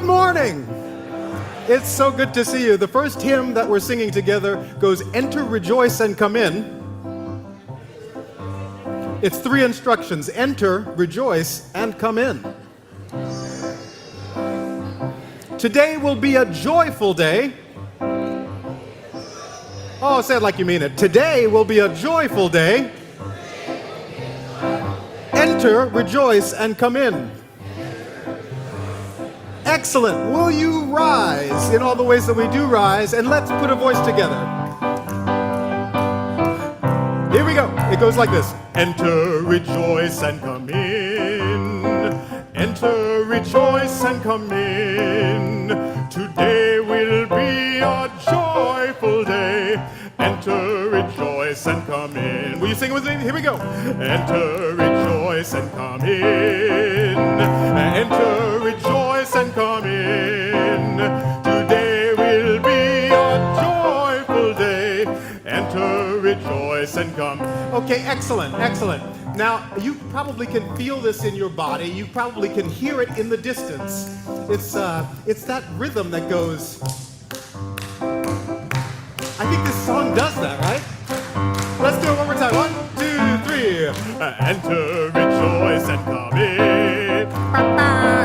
Good morning. It's so good to see you. The first hymn that we're singing together goes, Enter, Rejoice, and Come In. It's 3 instructions. Enter, rejoice, and come in. Today will be a joyful day. Oh, say it like you mean it. Today will be a joyful day. Enter, rejoice, and come in. Excellent. Will you rise in all the ways that we do rise? And let's put a voice together. Here we go. It goes like this. Enter, rejoice, and come in. Enter, rejoice, and come in. Today will be a joyful day. Enter, rejoice, and come in. Will you sing with me? Here we go. Enter, rejoice, and come in. Enter, rejoice, and come in. Today will be a joyful day. Enter, rejoice, and come. Okay, excellent, excellent. Now, you probably can feel this in your body. You probably can hear it in the distance. It's that rhythm that goes. I think this song does that, right? Let's do it one more time. 1, 2, 3. Enter, rejoice, and come in.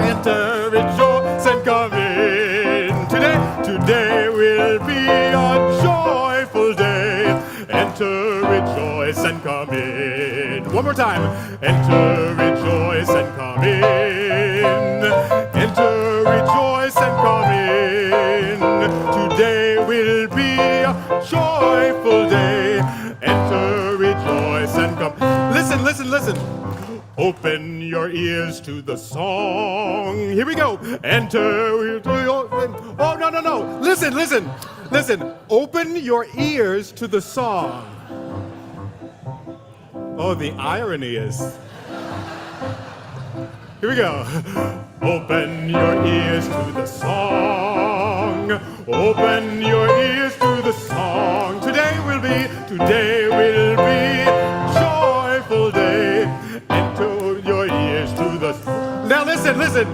Enter, rejoice, and come in. Today will be a joyful day. Enter, rejoice, and come in. One more time. Enter, rejoice, and come in. Enter, rejoice, and come in. Today will be a joyful day. Enter, rejoice, and come. Listen, listen, listen. Open your ears to the song. Here we go. Enter. Oh, no, no, no. Listen, listen, listen. Open your ears to the song. Oh, the irony is. Here we go. Open your ears to the song. Open your ears to the song. Today will be joyful day. Enter your ears to the. Now listen, listen.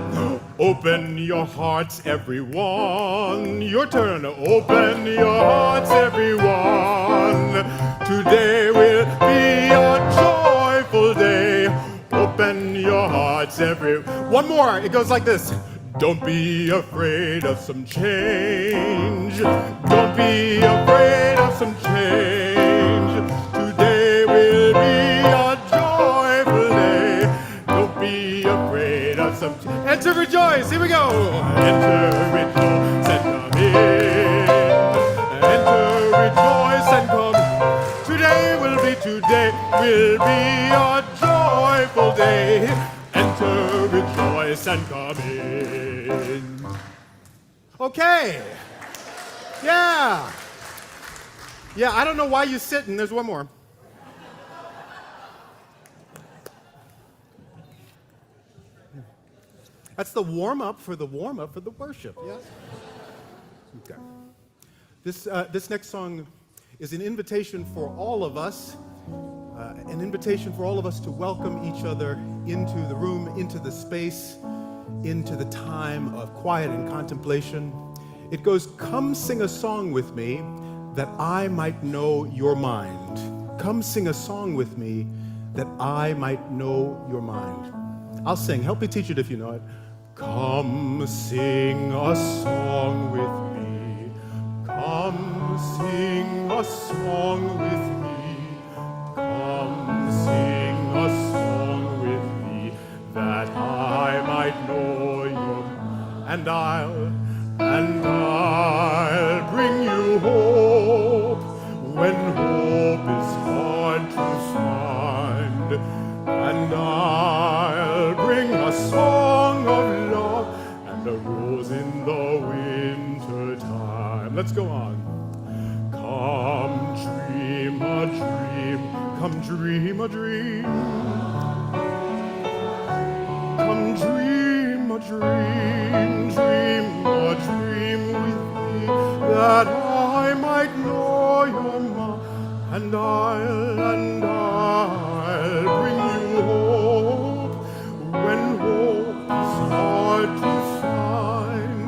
Open your hearts, everyone. Your turn. Open your hearts, everyone. Today will be a joyful day. Open your hearts, One more. It goes like this. Don't be afraid of some change. Don't be afraid of some change. Today will be a joyful day. Don't be afraid of some change. Enter, rejoice. Here we go. Enter, rejoice, and come in. Enter, rejoice, and come in. Today will be a joyful day. Enter, rejoice, and come in. Okay. Yeah. Yeah, I don't know why you sit, and there's one more. That's the warm-up for the worship, yes? Okay. This next song is an invitation for all of us, to welcome each other into the room, into the space, into the time of quiet and contemplation. It goes, come sing a song with me that I might know your mind. Come sing a song with me that I might know your mind. I'll sing. Help me teach it if you know it. Come sing a song with me. Come sing a song with me. Come sing a song with me that I might know your mind. And I'll bring you hope when hope is hard to find. And I'll bring a song of love and a rose in the winter time. Let's go on. Come dream a dream. Come dream a dream. Come dream a dream. Dream a dream with me that I might know your mind. And I'll bring you hope when hope is hard to find.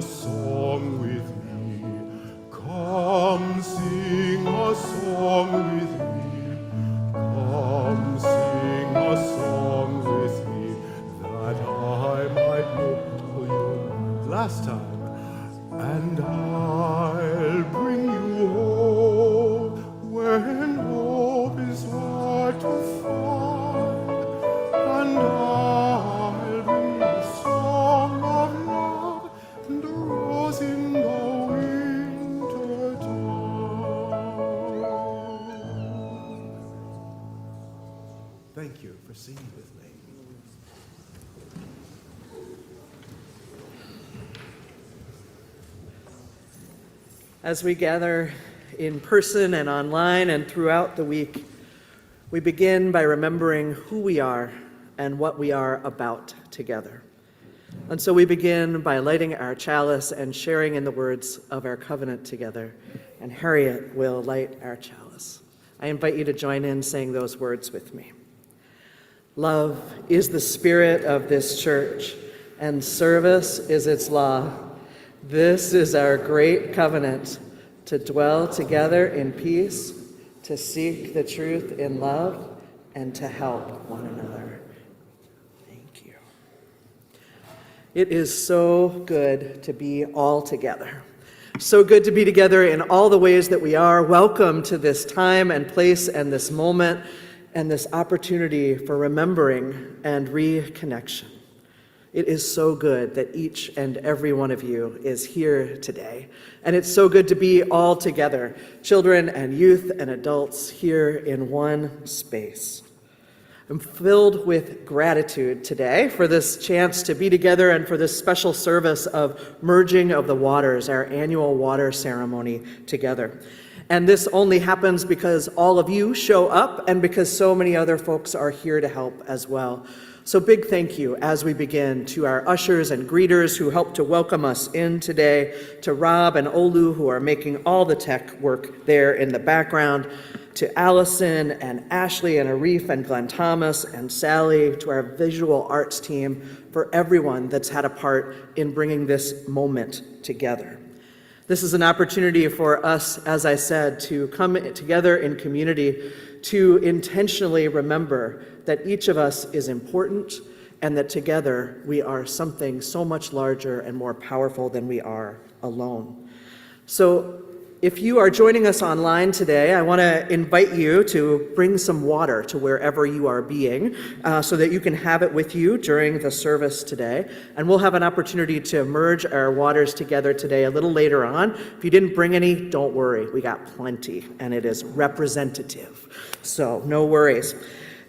a song with me. Come sing a song with me. Come sing a song with me, that I might know you. Last time. And I'll bring you home when hope is hard to find. And I'll bring you a song of love and a rose in the winter time. Thank you for singing with me. As we gather in person and online and throughout the week, we begin by remembering who we are and what we are about together. And so we begin by lighting our chalice and sharing in the words of our covenant together. And Harriet will light our chalice. I invite you to join in saying those words with me. Love is the spirit of this church, and service is its law. This is our great covenant, to dwell together in peace, to seek the truth in love, and to help one another. Thank you. It is so good to be all together. So good to be together in all the ways that we are. Welcome to this time and place and this moment and this opportunity for remembering and reconnection. It is so good that each and every one of you is here today. And it's so good to be all together, children and youth and adults here in one space. I'm filled with gratitude today for this chance to be together and for this special service of Merging of the Waters, our annual water ceremony together. And this only happens because all of you show up and because so many other folks are here to help as well. So big thank you as we begin to our ushers and greeters who helped to welcome us in today, to Rob and Olu who are making all the tech work there in the background, to Allison and Ashley and Arif and Glenn Thomas and Sally, to our visual arts team, for everyone that's had a part in bringing this moment together. This is an opportunity for us, as I said, to come together in community to intentionally remember that each of us is important and that together we are something so much larger and more powerful than we are alone. So if you are joining us online today, I want to invite you to bring some water to wherever you are being so that you can have it with you during the service today. And we'll have an opportunity to merge our waters together today a little later on. If you didn't bring any, don't worry. We got plenty, and it is representative. So no worries.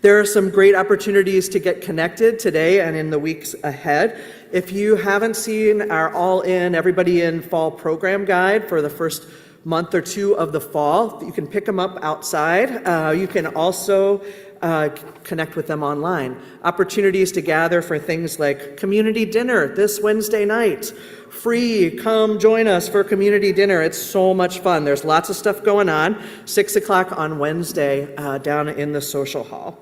There are some great opportunities to get connected today and in the weeks ahead. If you haven't seen our all-in, everybody in fall program guide for the first month or two of the fall, you can pick them up outside. You can also connect with them online. Opportunities to gather for things like community dinner this Wednesday night. Free, come join us for community dinner. It's so much fun. There's lots of stuff going on. 6 o'clock on Wednesday down in the social hall.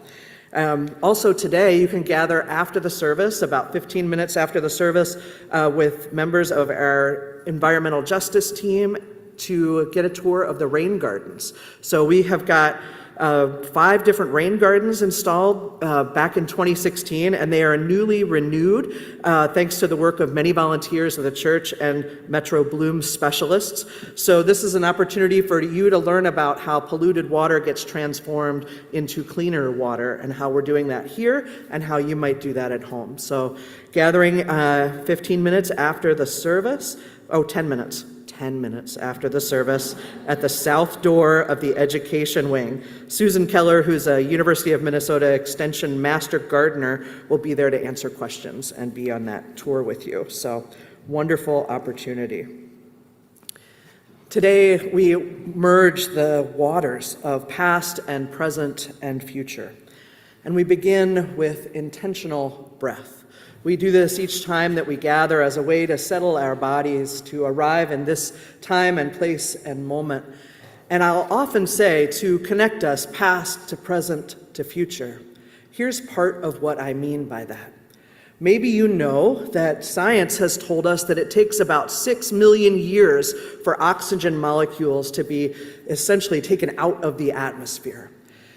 Also today, you can gather after the service, about 15 minutes after the service, with members of our environmental justice team to get a tour of the rain gardens. So we have got 5 different rain gardens installed back in 2016, and they are newly renewed thanks to the work of many volunteers of the church and Metro Bloom specialists. So this is an opportunity for you to learn about how polluted water gets transformed into cleaner water and how we're doing that here and how you might do that at home. So gathering 15 minutes after the service, 10 minutes after the service at the south door of the education wing. Susan Keller, who's a University of Minnesota Extension Master Gardener, will be there to answer questions and be on that tour with you. So wonderful opportunity. Today, we merge the waters of past and present and future. And we begin with intentional breath. We do this each time that we gather as a way to settle our bodies, to arrive in this time and place and moment. And I'll often say to connect us past to present to future. Here's part of what I mean by that. Maybe you know that science has told us that it takes about 6 million years for oxygen molecules to be essentially taken out of the atmosphere.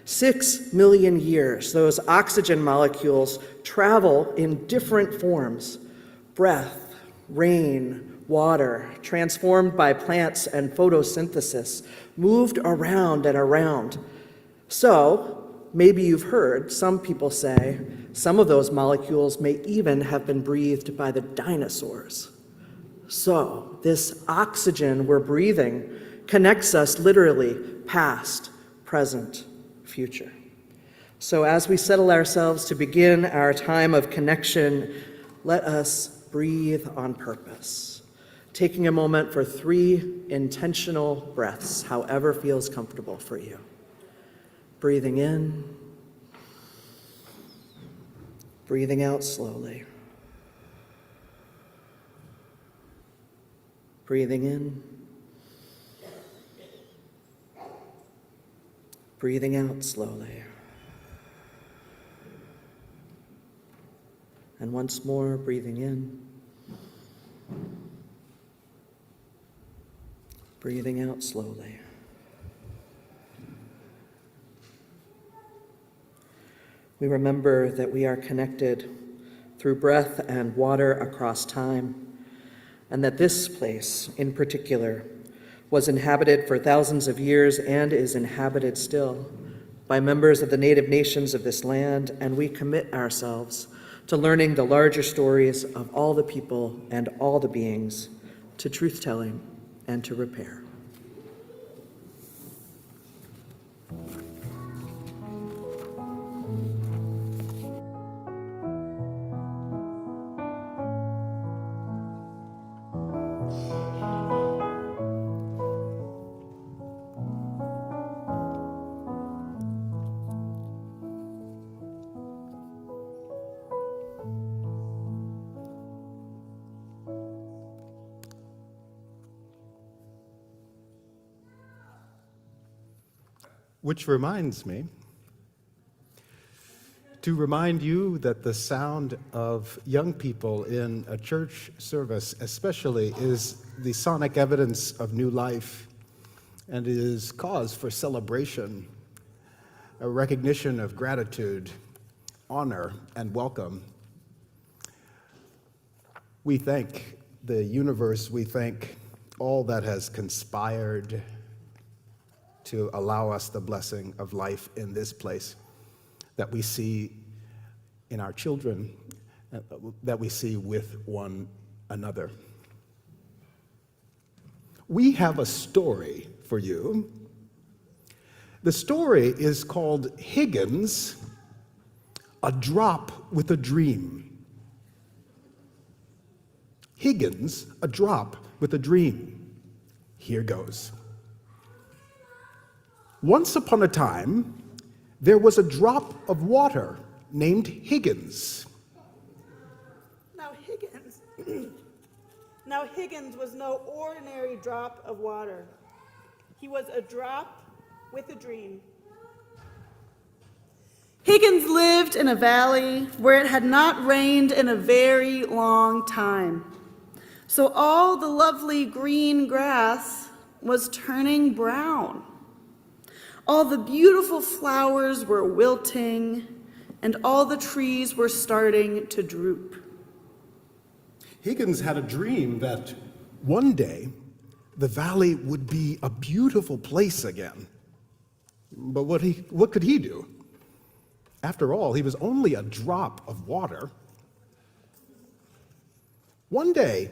6 million years. Those oxygen molecules travel in different forms: breath, rain, water, transformed by plants and photosynthesis, moved around and around. So, maybe you've heard some people say some of those molecules may even have been breathed by the dinosaurs. So, this oxygen we're breathing connects us literally past, present, future. So, as we settle ourselves to begin our time of connection, let us breathe on purpose, taking a moment for 3 intentional breaths, however feels comfortable for you. Breathing in, breathing out slowly. Breathing in, breathing out slowly. And once more, breathing in, breathing out slowly. We remember that we are connected through breath and water across time, and that this place, in particular, was inhabited for thousands of years and is inhabited still by members of the native nations of this land, and we commit ourselves to learning the larger stories of all the people and all the beings, to truth-telling and to repair. Which reminds me to remind you that the sound of young people in a church service especially is the sonic evidence of new life and is cause for celebration, a recognition of gratitude, honor, and welcome. We thank the universe, we thank all that has conspired to allow us the blessing of life in this place that we see in our children, that we see with one another. We have a story for you. The story is called Higgins, A Drop with a Dream. Higgins, A Drop with a Dream. Here goes. Once upon a time, there was a drop of water named Higgins. Now Higgins was no ordinary drop of water. He was a drop with a dream. Higgins lived in a valley where it had not rained in a very long time. So all the lovely green grass was turning brown. All the beautiful flowers were wilting, and all the trees were starting to droop. Higgins had a dream that one day the valley would be a beautiful place again. But what could he do? After all, he was only a drop of water. One day,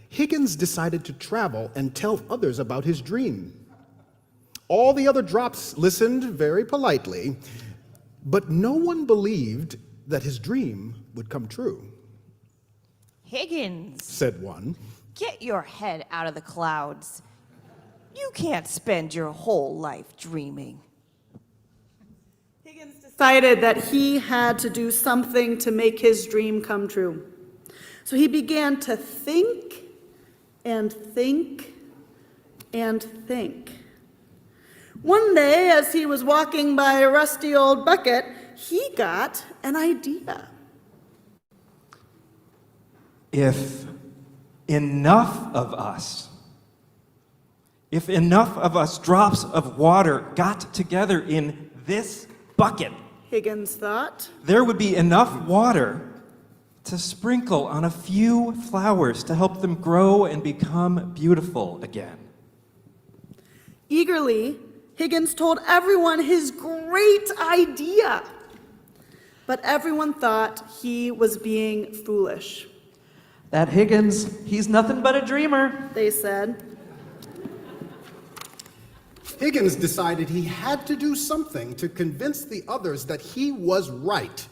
Higgins decided to travel and tell others about his dream. All the other drops listened very politely, but no one believed that his dream would come true. Higgins, Said one. get your head out of the clouds. You can't spend your whole life dreaming. Higgins decided that he had to do something to make his dream come true. So he began to think and think and think. One day, as he was walking by a rusty old bucket, he got an idea. If enough of us drops of water got together in this bucket, Higgins thought. there would be enough water to sprinkle on a few flowers to help them grow and become beautiful again. Eagerly, Higgins told everyone his great idea. But everyone thought he was being foolish. That Higgins, he's nothing but a dreamer. They said. Higgins decided he had to do something to convince the others that he was right.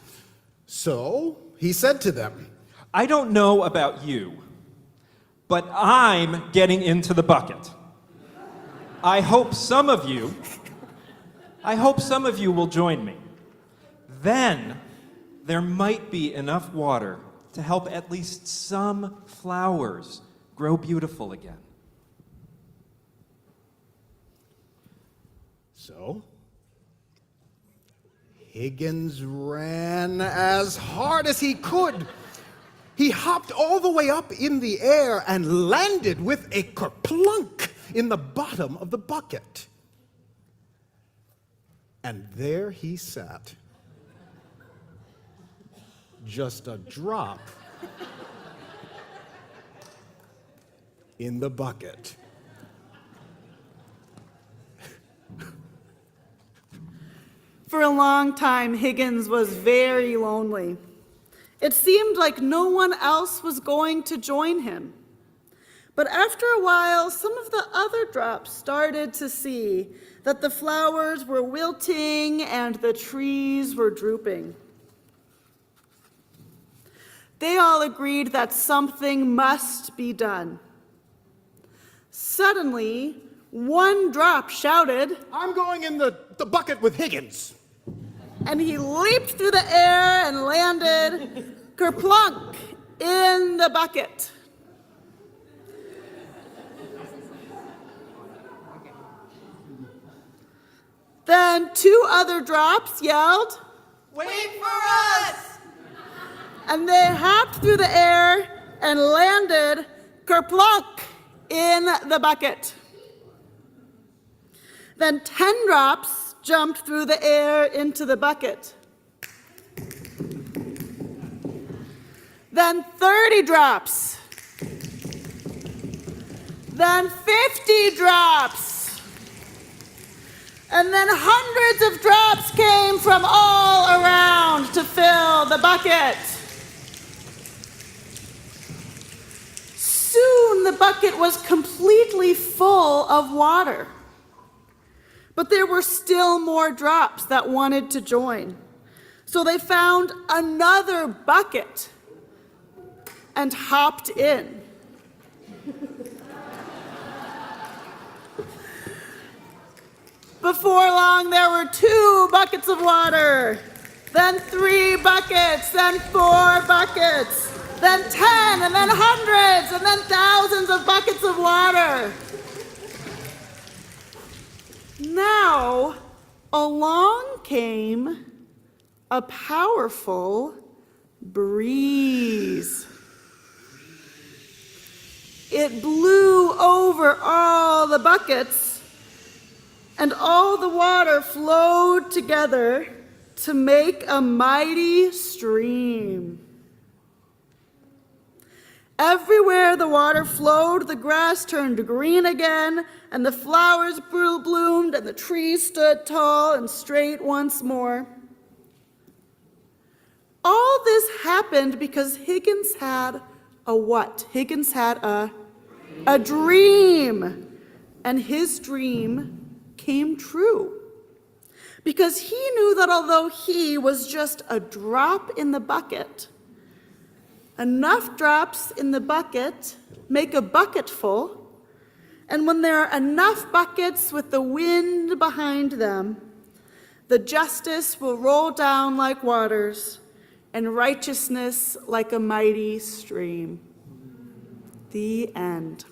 So he said to them, I don't know about you, but I'm getting into the bucket. I hope some of you will join me. Then there might be enough water to help at least some flowers grow beautiful again. So Higgins ran as hard as he could. He hopped all the way up in the air and landed with a kerplunk in the bottom of the bucket. And there he sat, just a drop in the bucket. For a long time, Higgins was very lonely. It seemed like no one else was going to join him. But after a while, some of the other drops started to see that the flowers were wilting and the trees were drooping. They all agreed that something must be done. Suddenly, one drop shouted, I'm going in the bucket with Higgins. and he leaped through the air and landed kerplunk in the bucket. Then two other drops yelled, Wait for us! and they hopped through the air and landed kerplunk in the bucket. Then 10 drops jumped through the air into the bucket. Then 30 drops. Then 50 drops. And then hundreds of drops came from all around to fill the bucket. Soon the bucket was completely full of water. But there were still more drops that wanted to join. So they found another bucket and hopped in. Before long, there were 2 buckets of water, then 3 buckets, then 4 buckets, then 10, and then hundreds, and then thousands of buckets of water. Now, along came a powerful breeze. It blew over all the buckets, and all the water flowed together to make a mighty stream. Everywhere the water flowed, the grass turned green again, and the flowers bloomed, and the trees stood tall and straight once more. All this happened because Higgins had a what? Higgins had a dream. And his dream came true. Because he knew that although he was just a drop in the bucket, enough drops in the bucket make a bucket full, and when there are enough buckets with the wind behind them, the justice will roll down like waters, and righteousness like a mighty stream. The end.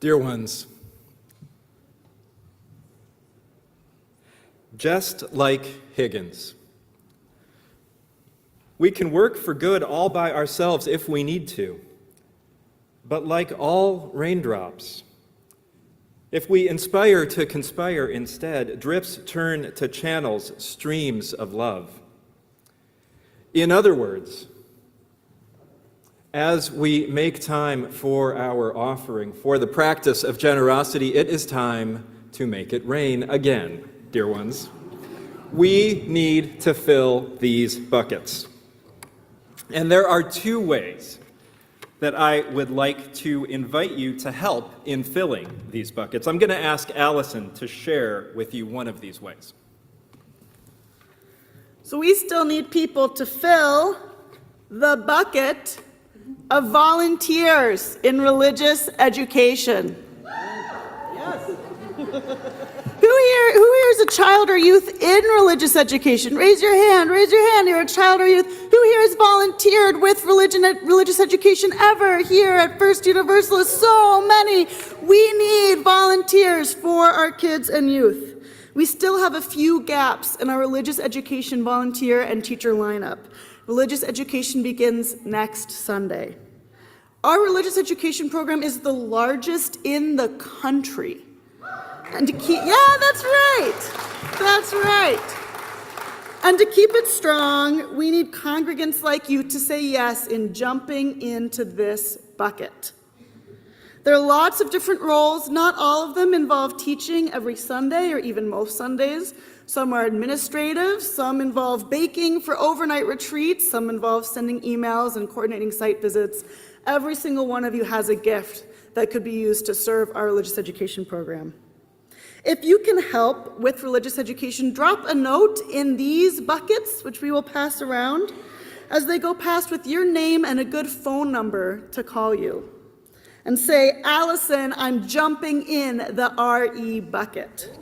Dear ones, just like Higgins, we can work for good all by ourselves if we need to. But like all raindrops, if we inspire to conspire instead, drips turn to channels, streams of love. In other words, as we make time for our offering, for the practice of generosity, it is time to make it rain again, dear ones. We need to fill these buckets. And there are two ways that I would like to invite you to help in filling these buckets. I'm going to ask Allison to share with you one of these ways. So we still need people to fill the bucket of volunteers in religious education. Who here is a child or youth in religious education? Raise your hand, you're a child or youth. Who here has volunteered with religious education ever here at First Universalist? So many. We need volunteers for our kids and youth. We still have a few gaps in our religious education volunteer and teacher lineup. Religious education begins next Sunday. Our religious education program is the largest in the country. And to keep, that's right. And to keep it strong, we need congregants like you to say yes in jumping into this bucket. There are lots of different roles. Not all of them involve teaching every Sunday or even most Sundays. Some are administrative, some involve baking for overnight retreats, some involve sending emails and coordinating site visits. Every single one of you has a gift that could be used to serve our religious education program. If you can help with religious education, drop a note in these buckets, which we will pass around, as they go past with your name and a good phone number to call you. And say, Allison, I'm jumping in the RE bucket.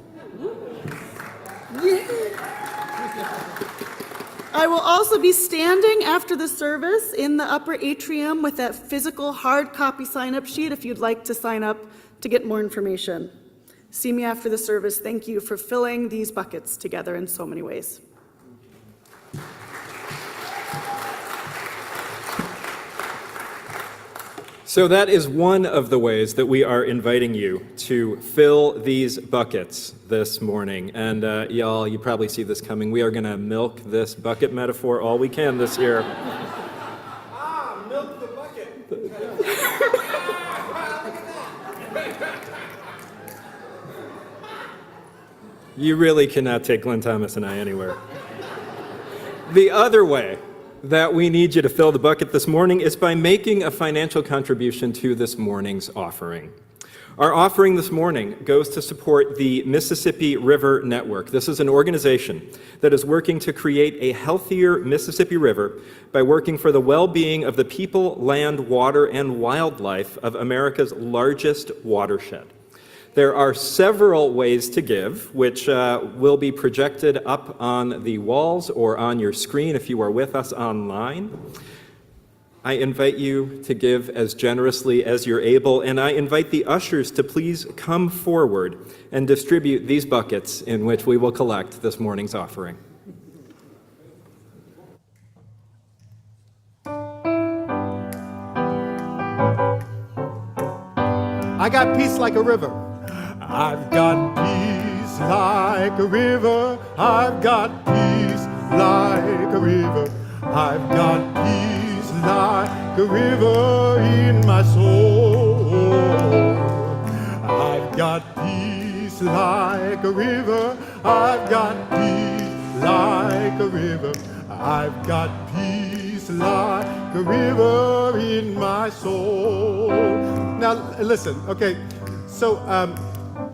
Yeah. I will also be standing after the service in the upper atrium with that physical hard copy sign-up sheet if you'd like to sign up to get more information. See me after the service. Thank you for filling these buckets together in so many ways. So that is one of the ways that we are inviting you to fill these buckets this morning. And y'all, you probably see this coming. We are going to milk this bucket metaphor all we can this year. Milk the bucket. You really cannot take Glenn Thomas and I anywhere. The other way that we need you to fill the bucket this morning is by making a financial contribution to this morning's offering. Our offering this morning goes to support the Mississippi River Network. This is an organization that is working to create a healthier Mississippi River by working for the well-being of the people, land, water, and wildlife of America's largest watershed. There are several ways to give, which will be projected up on the walls or on your screen if you are with us online. I invite you to give as generously as you're able, and I invite the ushers to please come forward and distribute these buckets in which we will collect this morning's offering. I got peace like a river. I've got peace like a river. I've got peace like a river. I've got peace like a river in my soul. I've got peace like a river. I've got peace like a river. I've got peace like a river in my soul. Now, listen, okay, so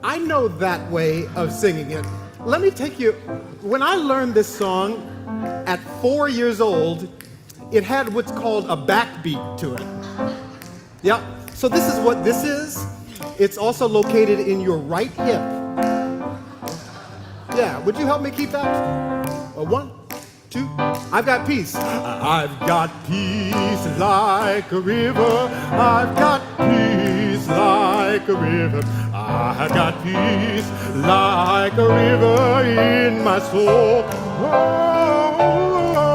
I know that way of singing it. Let me take you, when I learned this song at 4 years old, it had what's called a backbeat to it. Yeah, so this is what this is. It's also located in your right hip. Yeah, would you help me keep that? 1, 2, I've got peace. I've got peace like a river. I've got peace like like a river. I've got peace like a river in my soul. Oh,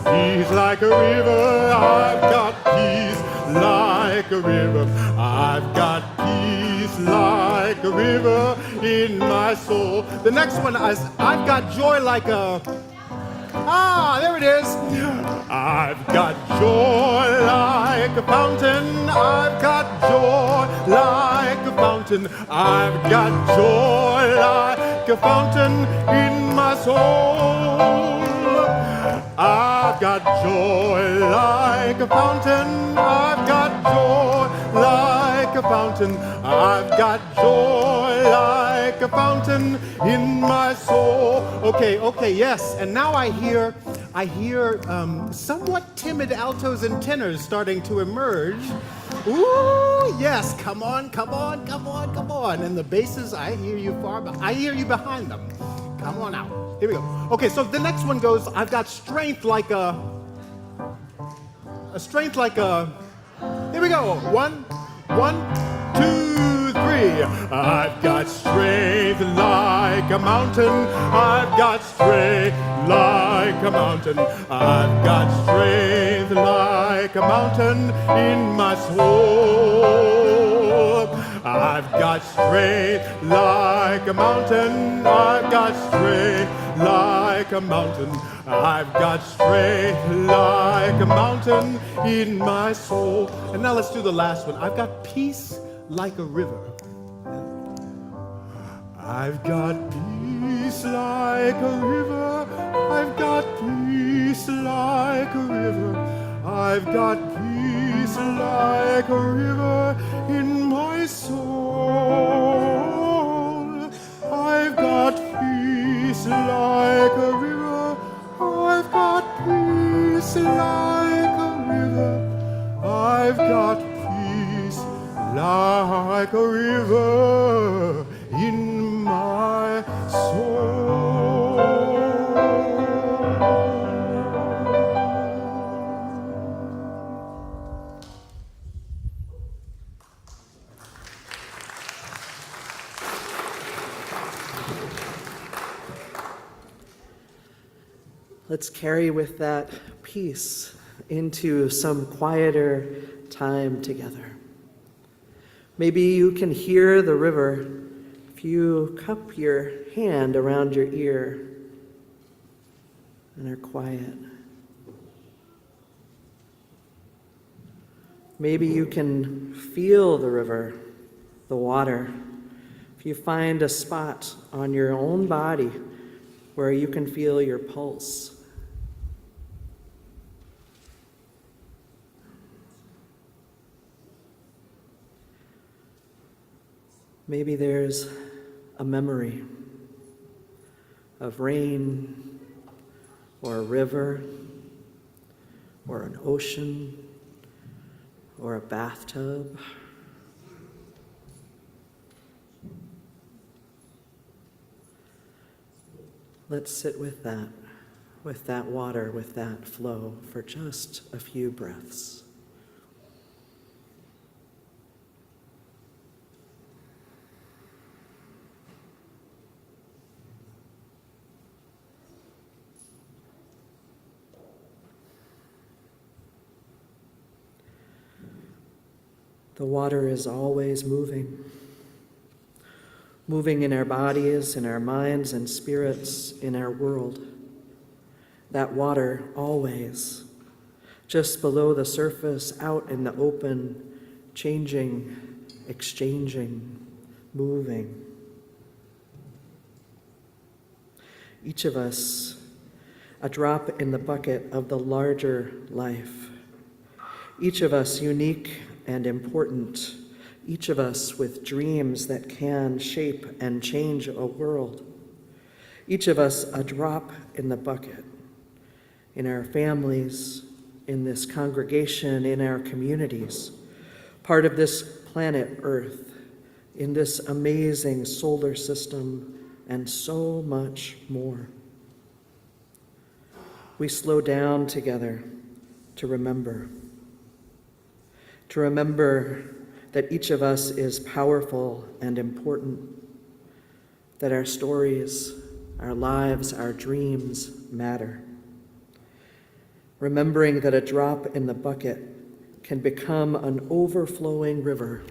peace like a river. I've got peace like a river. I've got peace like a river in my soul. The next one is I've got joy like a... there it is. I've got joy like a fountain. I've got joy like a fountain. I've got joy like a fountain in my soul. I've got joy like a fountain. I've got joy like a fountain. I've got joy like a fountain in my soul. Okay, yes. And now I hear somewhat timid altos and tenors starting to emerge. Ooh, yes, come on. And the basses, I hear you behind them. Come on out. Here we go. Okay, so the next one goes, I've got strength like a here we go. One, two, three. I've got strength like a mountain. I've got strength like a mountain. I've got strength like a mountain in my soul. I've got strength like a mountain. I've got strength like a mountain. I've got strength like a mountain in my soul. And now let's do the last one. I've got peace like a river. I've got peace like a river. I've got peace like a river. I've got peace like a river in my soul. I've got peace like a river. I've got peace like a river. I've got peace like a river in my soul. Let's carry with that peace into some quieter time together. Maybe you can hear the river if you cup your hand around your ear and are quiet. Maybe you can feel the river, the water, if you find a spot on your own body where you can feel your pulse. Maybe there's a memory of rain or a river or an ocean or a bathtub. Let's sit with that water, with that flow for just a few breaths. The water is always moving in our bodies, in our minds and spirits, in our world. That water always, just below the surface, out in the open, changing, exchanging, moving. Each of us, a drop in the bucket of the larger life. Each of us unique and important, each of us with dreams that can shape and change a world. Each of us a drop in the bucket, in our families, in this congregation, in our communities, part of this planet Earth, in this amazing solar system, and so much more. We slow down together to remember that each of us is powerful and important, that our stories, our lives, our dreams matter. Remembering that a drop in the bucket can become an overflowing river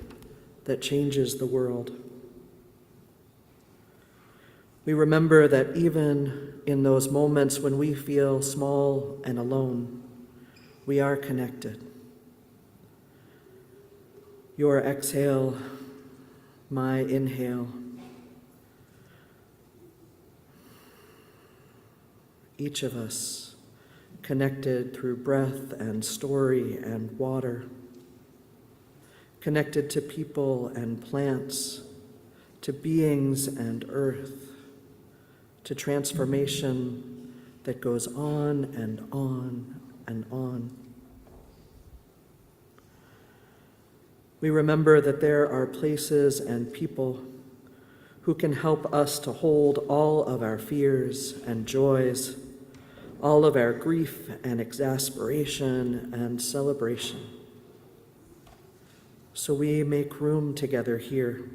that changes the world. We remember that even in those moments when we feel small and alone, we are connected. Your exhale, my inhale. Each of us connected through breath and story and water, connected to people and plants, to beings and earth, to transformation that goes on and on and on. We remember that there are places and people who can help us to hold all of our fears and joys, all of our grief and exasperation and celebration. So we make room together here,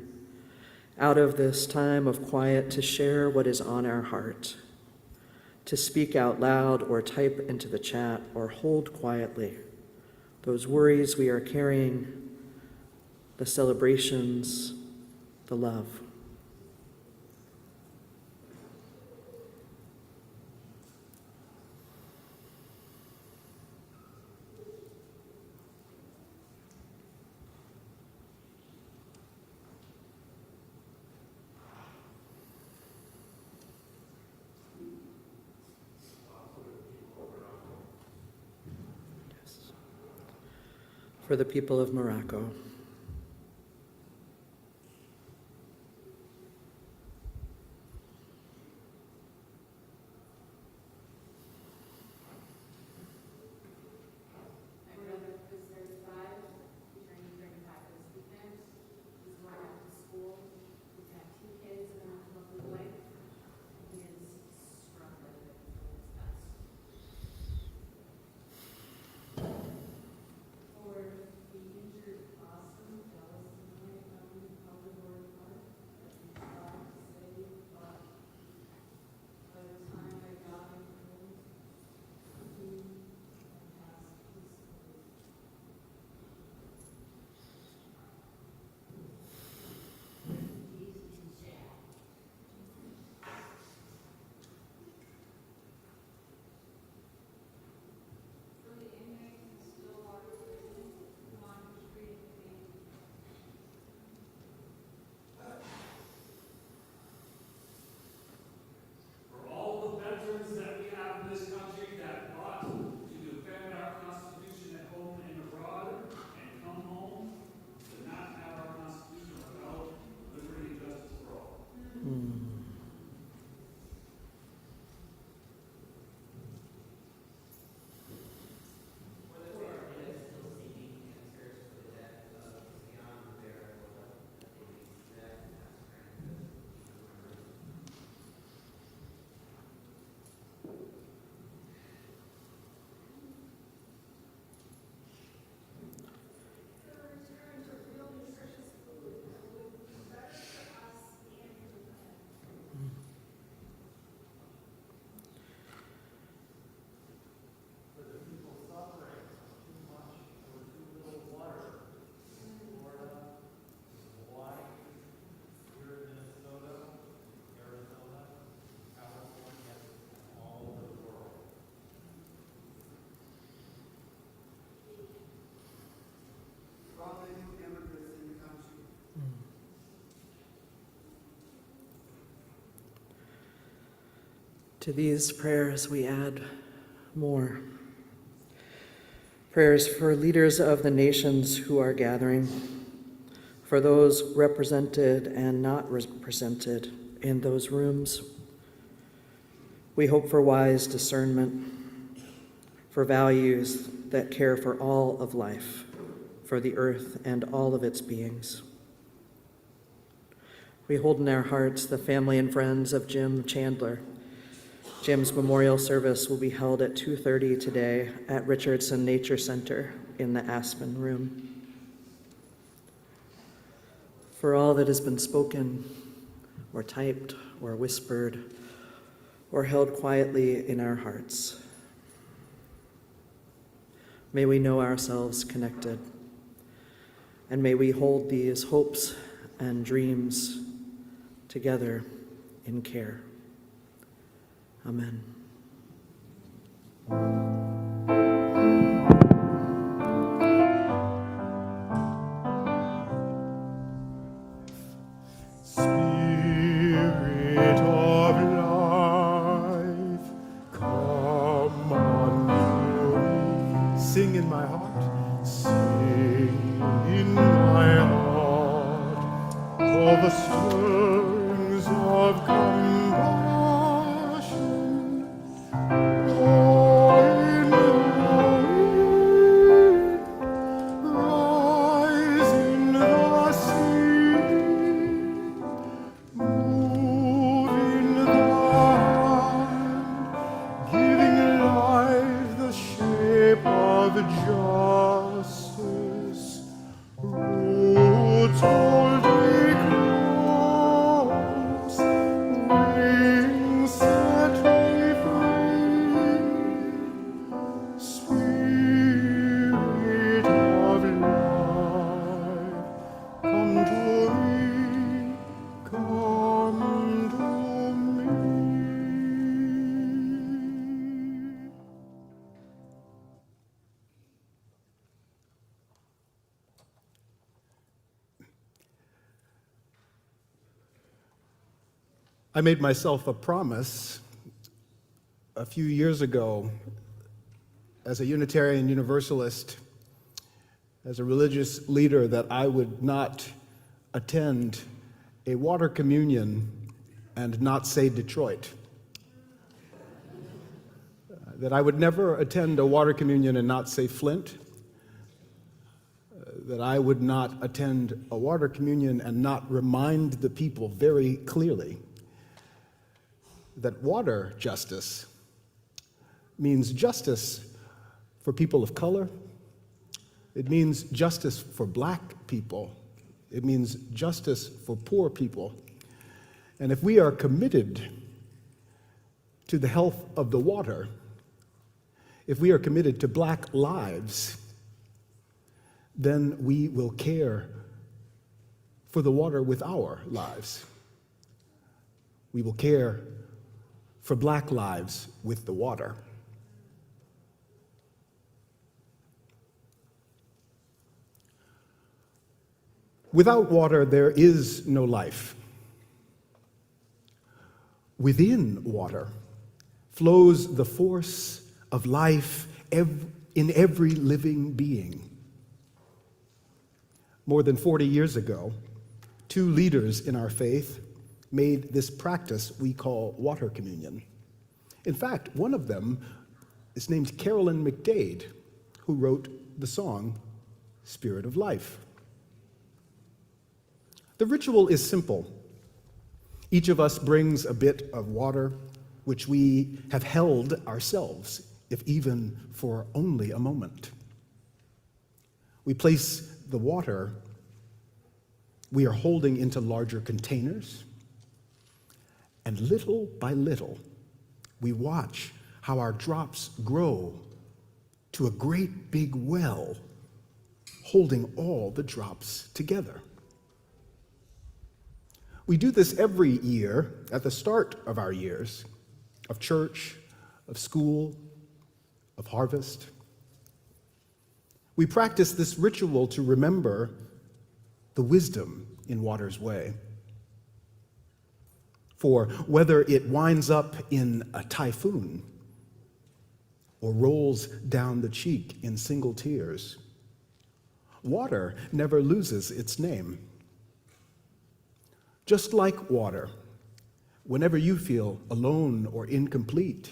out of this time of quiet, to share what is on our heart, to speak out loud or type into the chat or hold quietly those worries we are carrying, the celebrations, the love. For the people of Morocco. To these prayers we add more. Prayers for leaders of the nations who are gathering, for those represented and not represented in those rooms. We hope for wise discernment, for values that care for all of life, for the earth and all of its beings. We hold in our hearts the family and friends of Jim Chandler. Jim's memorial service will be held at 2:30 today at Richardson Nature Center in the Aspen Room. for all that has been spoken or typed or whispered or held quietly in our hearts. May we know ourselves connected, and may we hold these hopes and dreams together in care. Amen. Spirit of life, come unto me. Sing in my heart, sing in my heart, all the stirrings of compassion, blowing the wind, rising the sea. Moving the hand, giving life the shape of justice. Roots holding close, wings set me free. Spirit of life, come to me. Come to me. I made myself a promise a few years ago as a Unitarian Universalist, as a religious leader, that I would not attend a water communion and not say Detroit. That I would never attend a water communion and not say Flint. That I would not attend a water communion and not remind the people very clearly that water justice means justice for people of color. It means justice for black people. It means justice for poor people. And if we are committed to the health of the water, if we are committed to black lives, then we will care for the water with our lives. We will care for black lives with the water. Without water, there is no life. Within water flows the force of life in every living being. More than 40 years ago, two leaders in our faith made this practice we call water communion. In fact, one of them is named Carolyn McDade, who wrote the song Spirit of Life. The ritual is simple. Each of us brings a bit of water, which we have held ourselves, if even for only a moment. We place the water we are holding into larger containers, and little by little, we watch how our drops grow to a great big well, holding all the drops together. We do this every year at the start of our years, of church, of school, of harvest. We practice this ritual to remember the wisdom in water's way. For whether it winds up in a typhoon or rolls down the cheek in single tears, water never loses its name. Just like water, whenever you feel alone or incomplete,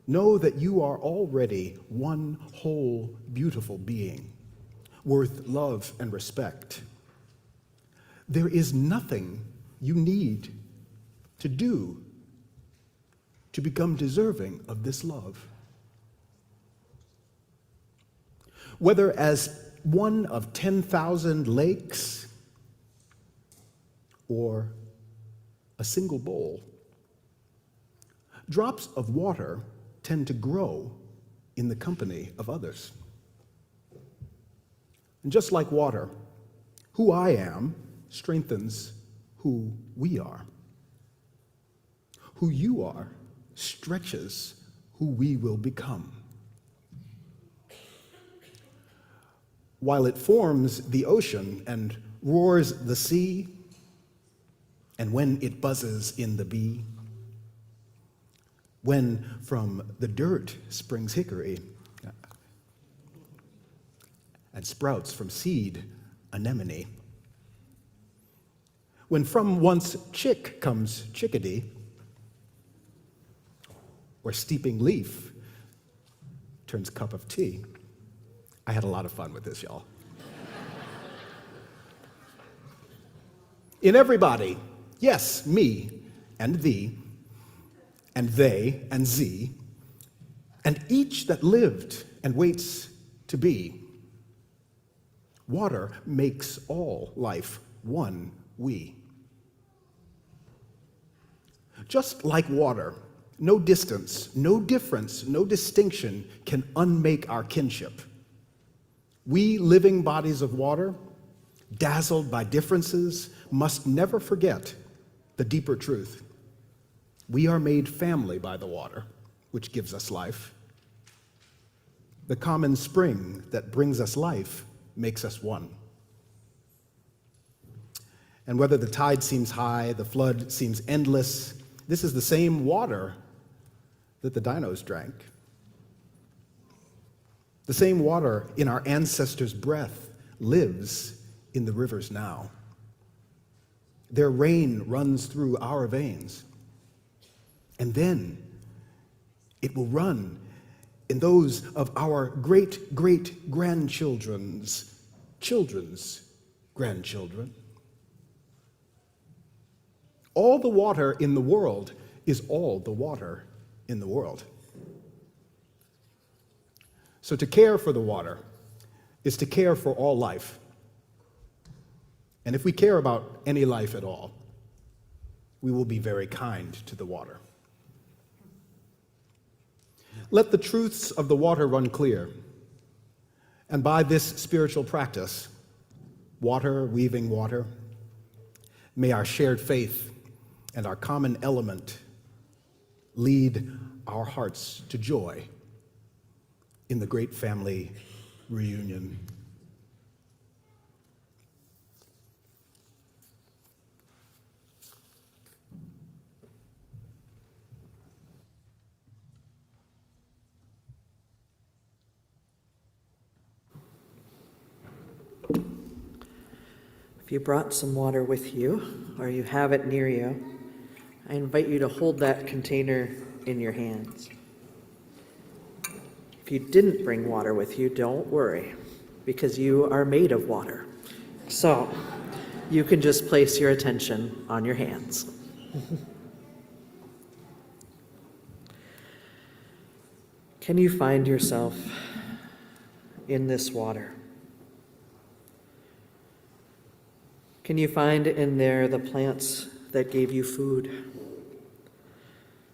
know that you are already one whole, beautiful being, worth love and respect. There is nothing you need to do to become deserving of this love. Whether as one of 10,000 lakes, or a single bowl. Drops of water tend to grow in the company of others. And just like water, who I am strengthens who we are. Who you are stretches who we will become. While it forms the ocean and roars the sea, and when it buzzes in the bee, when from the dirt springs hickory, and sprouts from seed anemone, when from once chick comes chickadee, or steeping leaf turns cup of tea. I had a lot of fun with this, y'all. In everybody, yes, me and thee, and they and thee, and each that lived and waits to be, water makes all life one we. Just like water, no distance, no difference, no distinction can unmake our kinship. We living bodies of water, dazzled by differences, must never forget the deeper truth. We are made family by the water, which gives us life. The common spring that brings us life makes us one. And whether the tide seems high, the flood seems endless, this is the same water that the dinos drank. The same water in our ancestors' breath lives in the rivers now. Their rain runs through our veins. And then it will run in those of our great-great-grandchildren's children's grandchildren. All the water in the world is all the water in the world. So to care for the water is to care for all life. And if we care about any life at all, we will be very kind to the water. Let the truths of the water run clear. And by this spiritual practice, water weaving water, may our shared faith and our common element lead our hearts to joy in the great family reunion. If you brought some water with you, or you have it near you, I invite you to hold that container in your hands. If you didn't bring water with you, don't worry, because you are made of water. So you can just place your attention on your hands. Can you find yourself in this water? Can you find in there the plants that gave you food,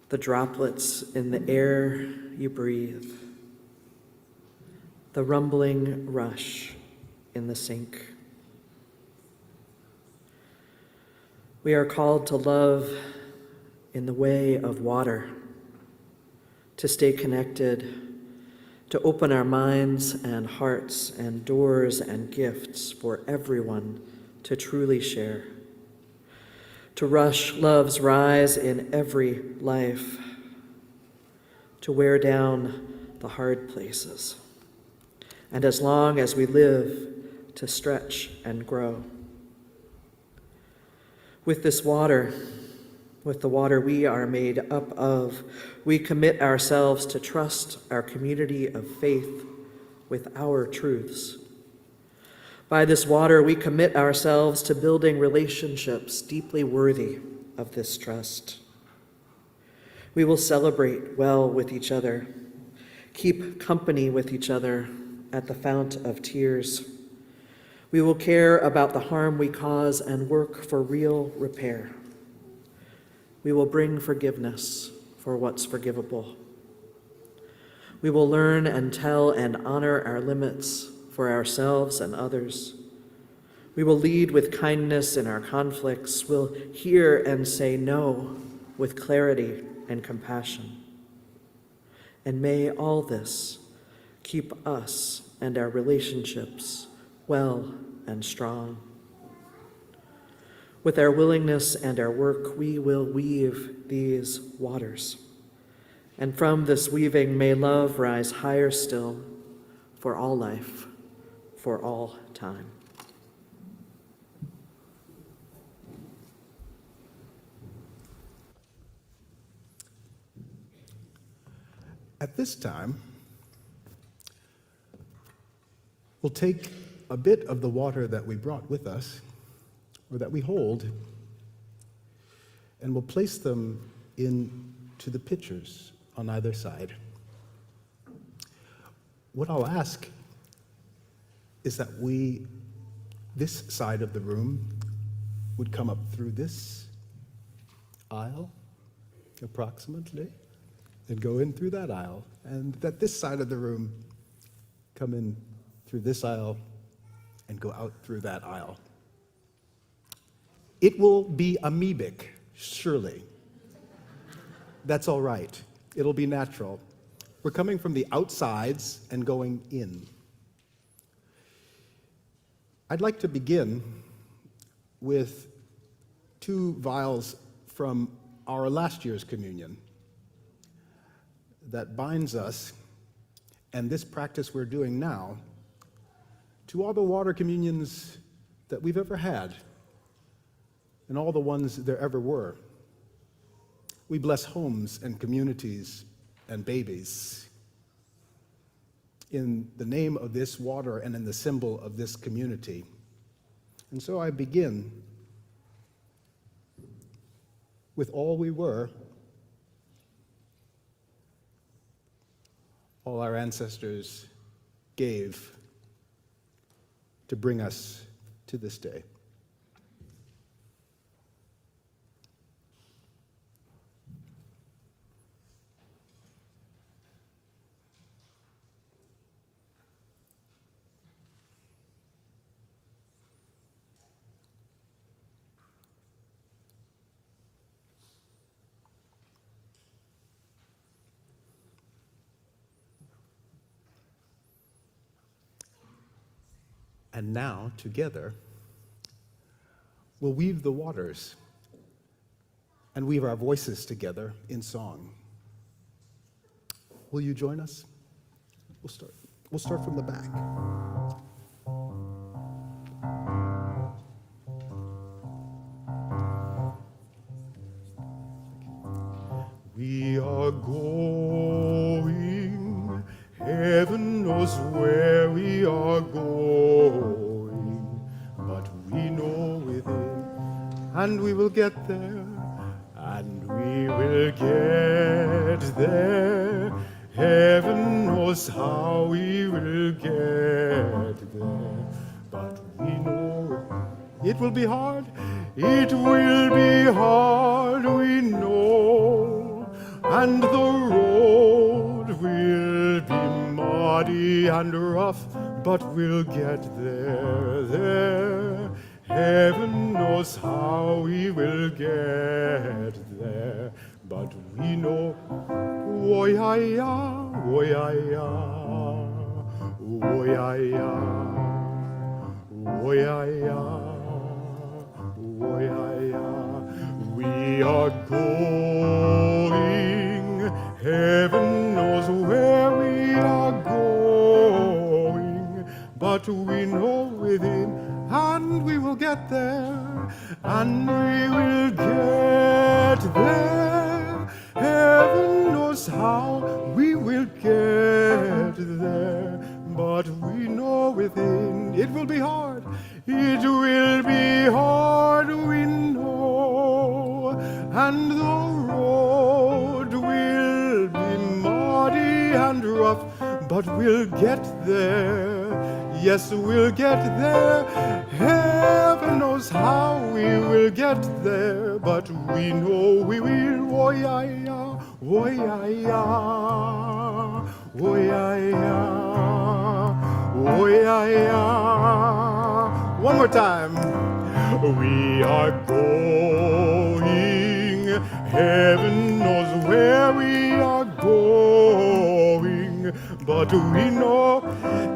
the droplets in the air you breathe, the rumbling rush in the sink? We are called to love in the way of water, to stay connected, to open our minds and hearts and doors and gifts for everyone to truly share, to rush love's rise in every life, to wear down the hard places, and as long as we live, to stretch and grow. With this water, with the water we are made up of, we commit ourselves to trust our community of faith with our truths. By this water, we commit ourselves to building relationships deeply worthy of this trust. We will celebrate well with each other, keep company with each other at the fount of tears. We will care about the harm we cause and work for real repair. We will bring forgiveness for what's forgivable. We will learn and tell and honor our limits for ourselves and others. We will lead with kindness in our conflicts. We'll hear and say no with clarity and compassion. And may all this keep us and our relationships well and strong. With our willingness and our work, we will weave these waters. And from this weaving, may love rise higher still for all life, for all time. At this time, we'll take a bit of the water that we brought with us, or that we hold, and we'll place them into the pitchers on either side. What I'll ask is that this side of the room would come up through this aisle, approximately, and go in through that aisle, and that this side of the room come in through this aisle and go out through that aisle. It will be amoebic, surely. That's all right. It'll be natural. We're coming from the outsides and going in. I'd like to begin with 2 vials from our last year's communion that binds us and this practice we're doing now to all the water communions that we've ever had and all the ones there ever were. We bless homes and communities and babies in the name of this water and in the symbol of this community. And so I begin with all we were, all our ancestors gave to bring us to this day. And now, together, we'll weave the waters and weave our voices together in song. Will you join us? We'll start from the back. We are going, heaven knows where we are going, but we know within, and we will get there, and we will get there. Heaven knows how we will get there, but we know it will be hard. It will be hard, we know, and the road will be muddy and rough, but we'll get there. Heaven knows how we will get there, but we know, wo-ya-ya, wo-ya-ya, wo-ya-ya, wo-ya-ya. We are going, heaven knows where we are going, but we know within, and we will get there, and we will get there. Heaven knows how we will get there, but we know within, it will be hard. It will be hard, we know, and the road will be muddy and rough, but we'll get there. Yes, we'll get there. Heaven knows how we will get there, but we know we will. Oh yeah, yeah, oh yeah, yeah, oh yeah, yeah, oh yeah, yeah. One more time. We are going. Heaven knows where we are going, but we know,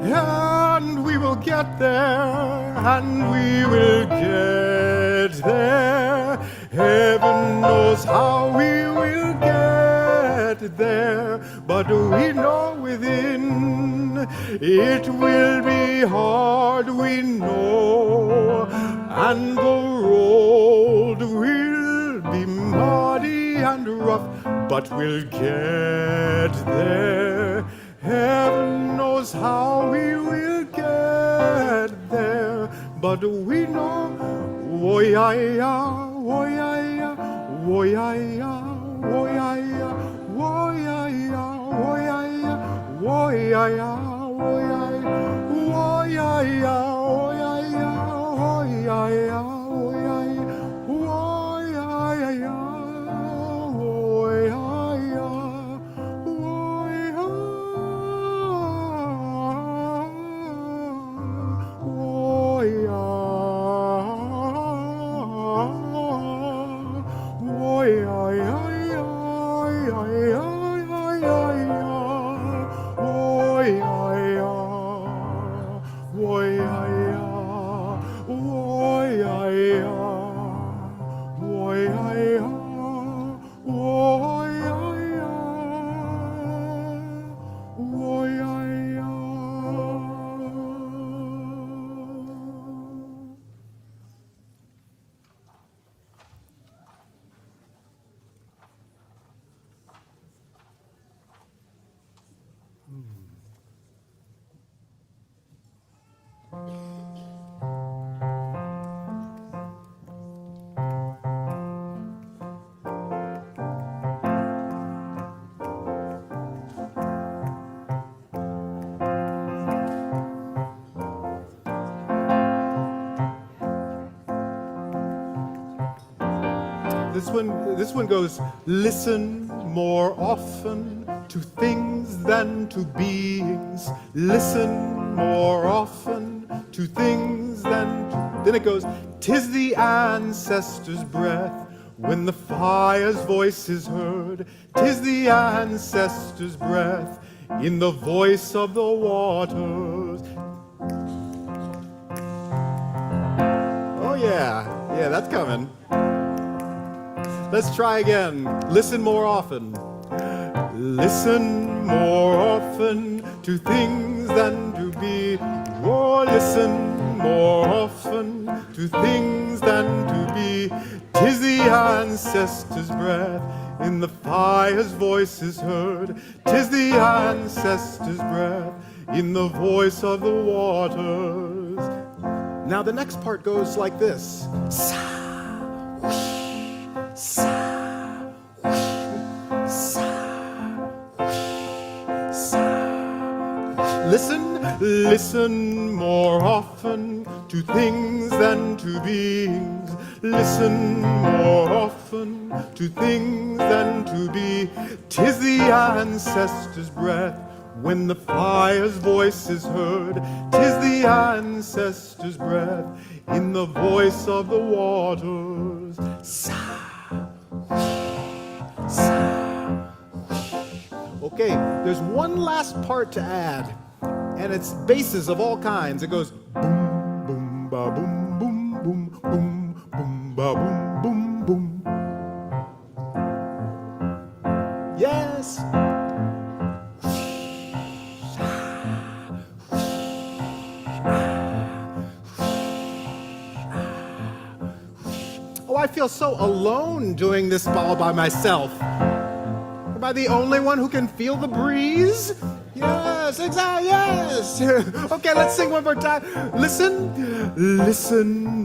and we will get there, and we will get there. Heaven knows how we will get there, but we know within it will be hard, we know, and the road will be muddy and rough, but we'll get there. Heaven knows how we will get there, but we know, oh yeah, yeah, oh yeah, yeah, oh yeah, yeah, oh yeah, yeah, oh yeah, yeah, oh yeah, yeah, oh yeah, yeah, oh yeah, oh yeah, yeah, oh yeah, yeah, oh yeah, yeah, oh yeah, yeah, oh yeah, yeah, This one goes, listen more often to things than to beings. Listen more often to things than to... Then it goes, 'tis the ancestors' breath when the fire's voice is heard. 'Tis the ancestors' breath in the voice of the waters. Oh yeah, that's coming. Let's try again. Listen more often. Listen more often to things than to be. Oh, listen more often to things than to be. 'Tis the ancestors' breath in the fire's voice is heard. 'Tis the ancestors' breath in the voice of the waters. Now the next part goes like this. Listen more often to things than to beings. Listen more often to things than to be. 'Tis the ancestors' breath when the fire's voice is heard. 'Tis the ancestors' breath in the voice of the waters. Okay, there's one last part to add, and it's basses of all kinds. It goes boom, boom, ba, boom, boom, boom, boom, boom, ba, boom, boom, boom. Yes. Oh, I feel so alone doing this all by myself. Am I the only one who can feel the breeze? Yes, exactly, yes. Okay, let's sing one more time. Listen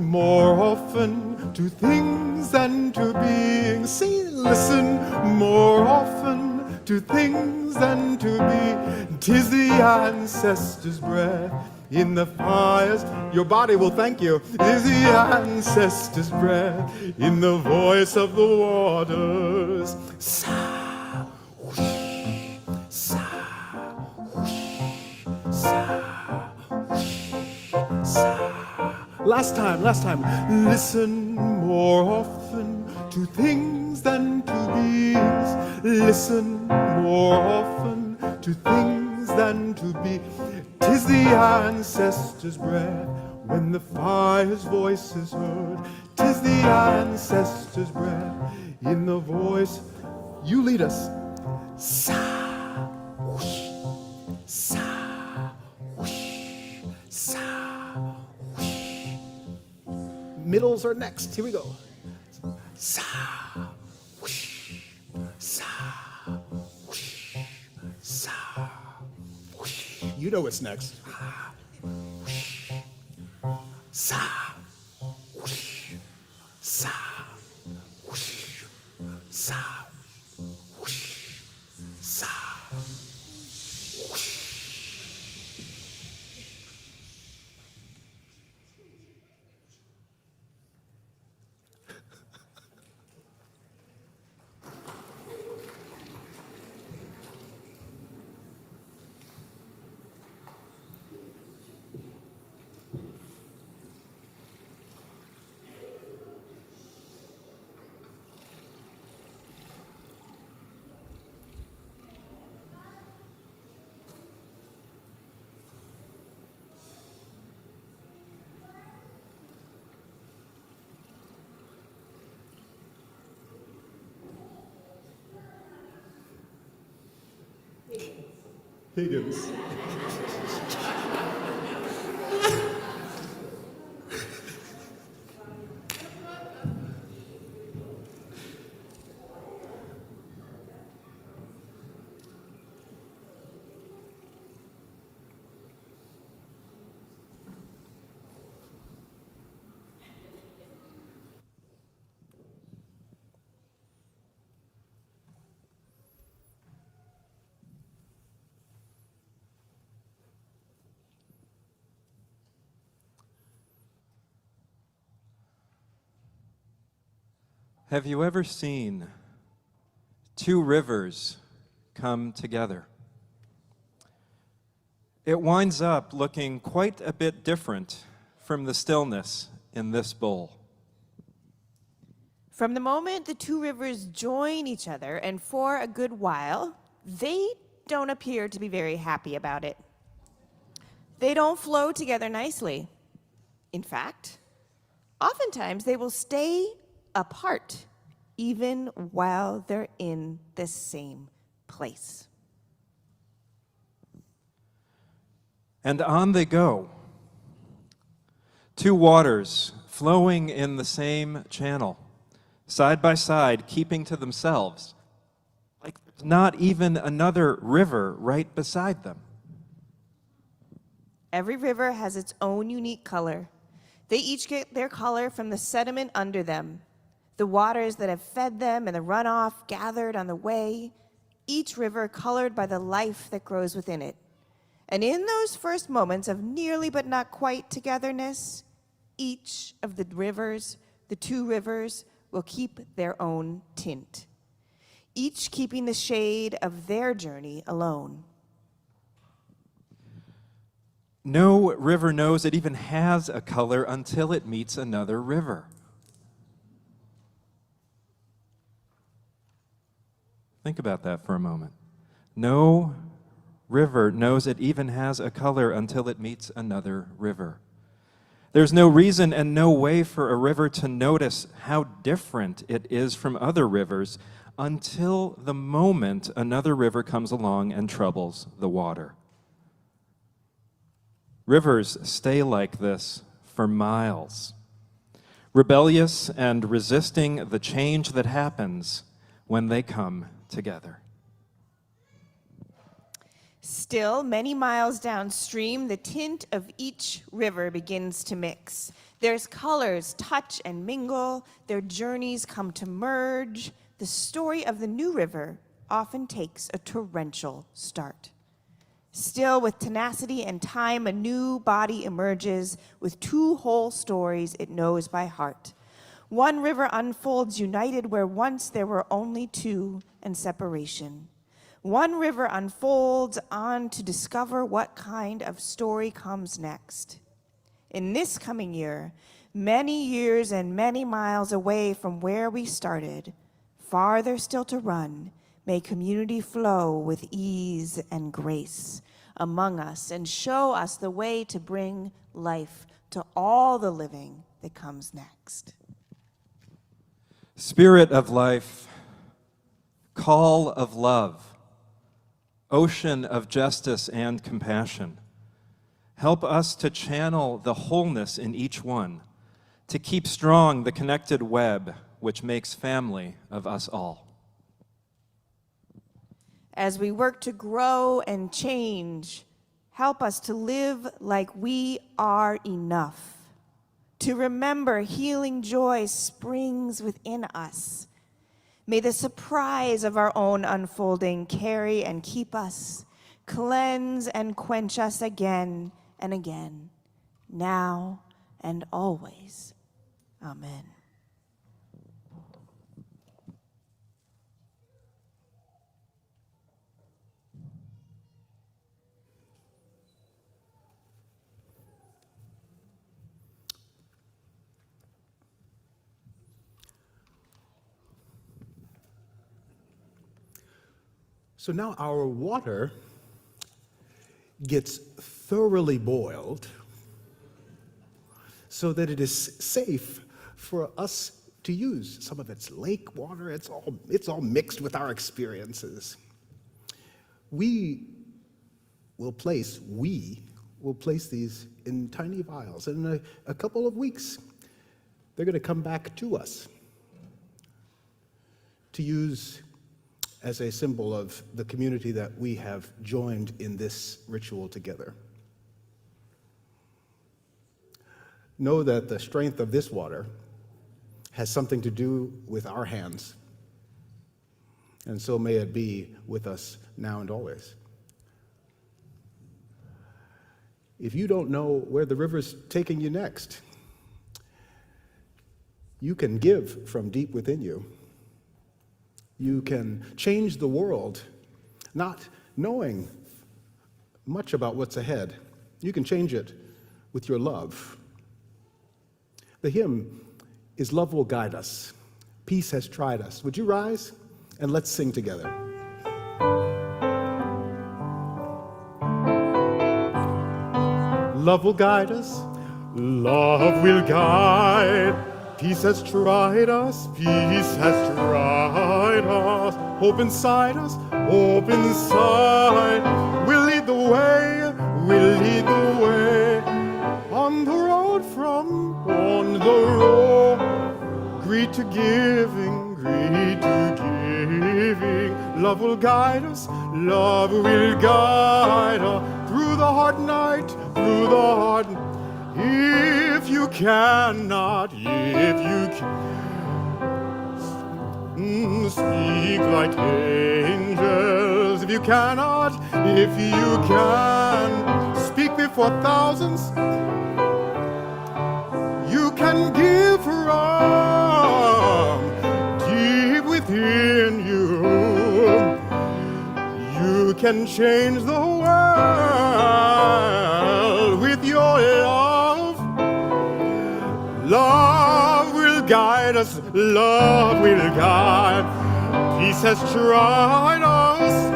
more often to things than to beings. Sing, listen more often to things than to be. 'Tis the ancestors' breath in the fires. Your body will thank you. Is the ancestors' breath in the voice of the waters. Sa, whoosh, sa, whoosh, sa, whoosh, sa. Last time. Listen more often to things than to beings. Listen more often to things than to be. 'Tis the ancestors' breath when the fire's voice is heard. 'Tis the ancestors' breath in the voice. You lead us. Sa, whoosh, sa, whoosh, sa, whoosh. Middles are next. Here we go. Sa, whoosh, sa, whoosh, sa, whoosh. You know what's next. Whoosh, sa, whoosh, sa, whoosh, sa, whoosh, sa, whoosh. Higgins. Have you ever seen two rivers come together? It winds up looking quite a bit different from the stillness in this bowl. From the moment the two rivers join each other, and for a good while, they don't appear to be very happy about it. They don't flow together nicely. In fact, oftentimes they will stay apart, even while they're in the same place. And on they go. Two waters flowing in the same channel, side by side, keeping to themselves, like there's not even another river right beside them. Every river has its own unique color. They each get their color from the sediment under them, the waters that have fed them and the runoff gathered on the way, each river colored by the life that grows within it. And in those first moments of nearly but not quite togetherness, each of the rivers, the two rivers, will keep their own tint, each keeping the shade of their journey alone. No river knows it even has a color until it meets another river. Think about that for a moment. No river knows it even has a color until it meets another river. There's no reason and no way for a river to notice how different it is from other rivers until the moment another river comes along and troubles the water. Rivers stay like this for miles, rebellious and resisting the change that happens when they come together. Still, many miles downstream, the tint of each river begins to mix. Their colors touch and mingle, their journeys come to merge. The story of the new river often takes a torrential start. Still, with tenacity and time, a new body emerges with two whole stories it knows by heart. One river unfolds united where once there were only two, and separation. One river unfolds on to discover what kind of story comes next. In this coming year, many years and many miles away from where we started, farther still to run, may community flow with ease and grace among us and show us the way to bring life to all the living that comes next. Spirit of life, call of love, ocean of justice and compassion, help us to channel the wholeness in each one, to keep strong the connected web which makes family of us all. As we work to grow and change, help us to live like we are enough, to remember healing joy springs within us. May the surprise of our own unfolding carry and keep us, cleanse and quench us again and again, now and always. Amen. So now our water gets thoroughly boiled so that it is safe for us to use. Some of it's lake water, it's all mixed with our experiences. We will place these in tiny vials, and in a couple of weeks, they're going to come back to us to use as a symbol of the community that we have joined in this ritual together. Know that the strength of this water has something to do with our hands, and so may it be with us now and always. If you don't know where the river's taking you next, you can give from deep within you. You can change the world, not knowing much about what's ahead. You can change it with your love. The hymn is "Love Will Guide Us. Peace Has Tried Us." Would you rise and let's sing together? Love will guide us, love will guide. Peace has tried us, peace has tried us. Hope inside us, hope inside. We'll lead the way, we'll lead the way. On the road greet to giving, greet to giving. Love will guide us, love will guide us. Through the hard night, through the hard night. If you cannot, speak like angels. If you cannot, if you can, speak before thousands. You can give from deep within you. You can change the world with your love. Love will guide us, love will guide. Peace has tried us.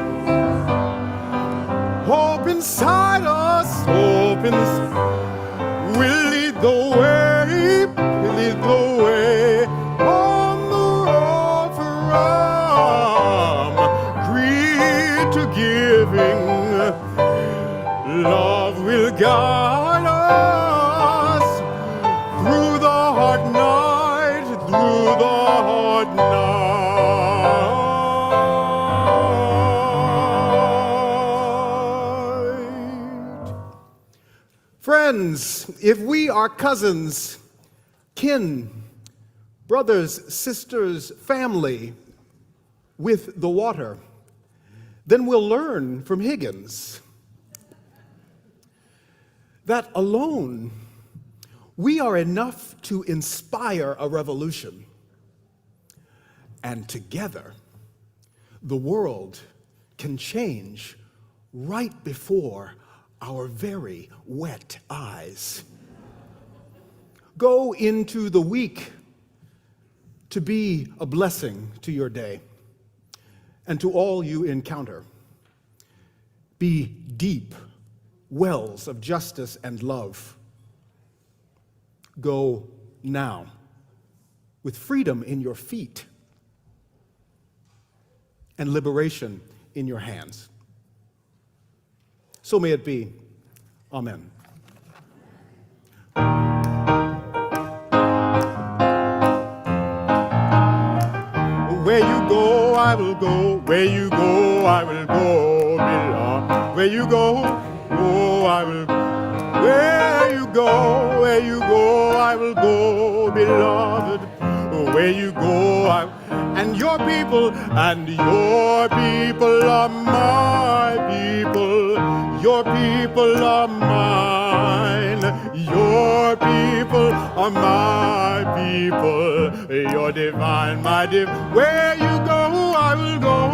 Hope inside us, hope inside. We'll lead the way, we'll lead the way. On the road from greed to giving. Love will guide us through the hard night, through the hard night. Friends, if we are cousins, kin, brothers, sisters, family with the water, then we'll learn from Higgins that alone we are enough to inspire a revolution. And together, the world can change right before our very wet eyes. Go into the week to be a blessing to your day and to all you encounter. Be deep wells of justice and love. Go now with freedom in your feet and liberation in your hands. So may it be. Amen. Where you go, I will go. Where you go, I will go, beloved. Where you go, I will go. Where you go, I will go, beloved. Where you go, and your people are my people. Your people are mine. Your people are my people. You're divine, my divine. Where you go, I will go.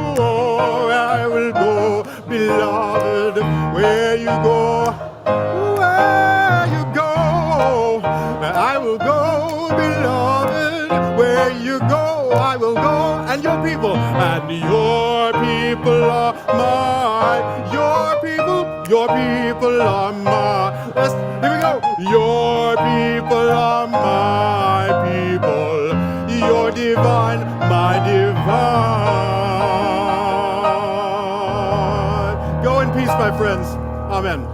I will go, beloved. Where you go, I will go, beloved. Where you go, I will go, and your people are mine. Your people are mine. Here we go. Your people are my people. You're divine, my divine. Go in peace, my friends. Amen.